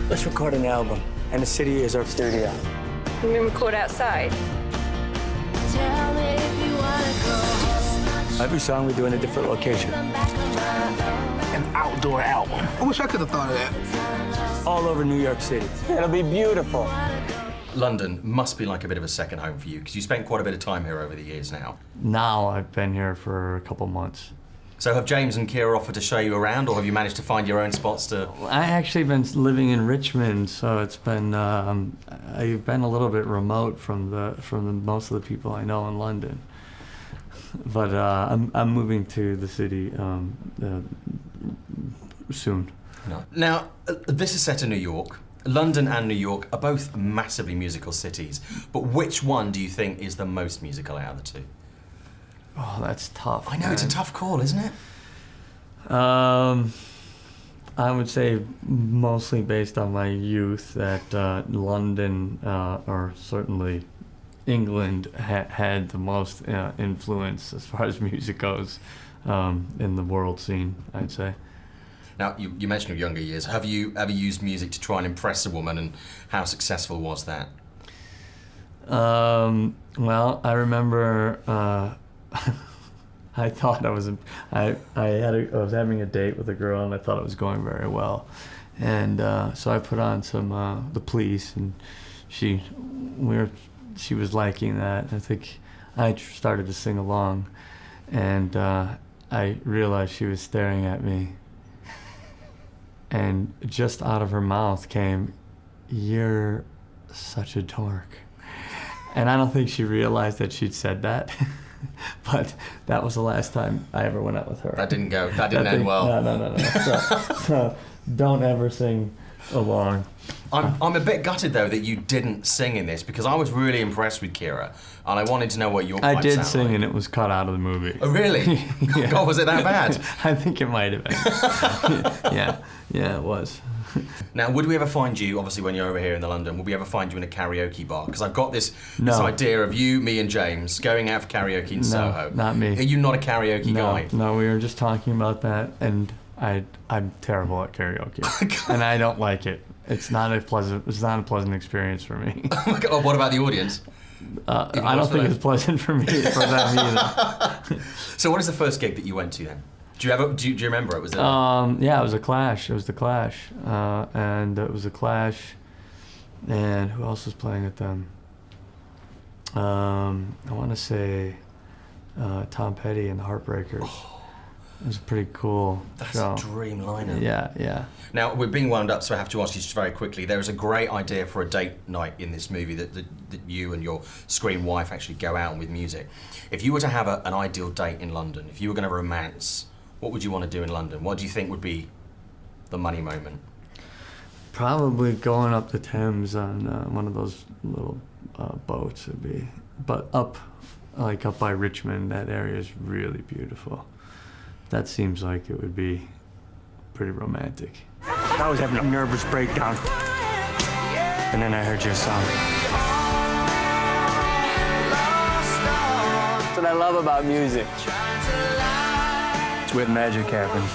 Let's record an album, and the city is our studio. We can record outside. Every song we do in a different location. An outdoor album. I wish I could have thought of that. All over New York City. It'll be beautiful. London must be like a bit of a second home for you, because you spent quite a bit of time here over the years now. Now I've been here for a couple months. So have James and Kira offered to show you around, or have you managed to find your own spots to... I actually been living in Richmond, so it's been, I've been a little bit remote from most of the people I know in London. But I'm moving to the city soon. No. Now, this is set in New York. London and New York are both massively musical cities, but which one do you think is the most musical out of the two? Oh, that's tough. I know, man. it's a tough call, isn't it? I would say mostly based on my youth that London, or certainly England, had the most influence as far as music goes in the world scene, I'd say. Now, you mentioned your younger years. Have you ever used music to try and impress a woman, and how successful was that? Well, I remember I thought I was having a date with a girl, and I thought it was going very well, and so I put on some The Police, and she was liking that. I think I started to sing along, and I realized she was staring at me, and just out of her mouth came, "You're such a dork." And I don't think she realized that she'd said that, but that was the last time I ever went out with her. That didn't end well. No. So don't ever sing along. I'm a bit gutted, though, that you didn't sing in this, because I was really impressed with Kira, and I wanted to know what your I did sound sing, like. and it was cut out of the movie. Oh, really? Yeah. God, was it that bad? I think it might have been. Yeah, it was. Now, would we ever find you, obviously when you're over here in the London, would we ever find you in a karaoke bar? Because I've got this idea of you, me and James going out for karaoke in Soho. Not me. Are you not a karaoke guy? No, we were just talking about that, and I'm terrible at karaoke, and I don't like it. It's not a pleasant experience for me. Oh my God, what about the audience? I don't think it's pleasant for me, for them either. So what is the first gig that you went to then? Do you remember it? Was it? Yeah, it was a Clash. It was the Clash, and it was a Clash. And who else was playing with them? I want to say Tom Petty and the Heartbreakers. Oh, it was a pretty cool show. That's a dream lineup. Yeah. Now, we're being wound up, so I have to ask you just very quickly. There is a great idea for a date night in this movie that you and your screen wife actually go out with music. If you were to have an ideal date in London, if you were going to romance, what would you want to do in London? What do you think would be the money moment? Probably going up the Thames on one of those little boats would be, but up by Richmond, that area is really beautiful. That seems like it would be pretty romantic. I was having a nervous breakdown, and then I heard your song. That's what I love about music. It's where magic happens.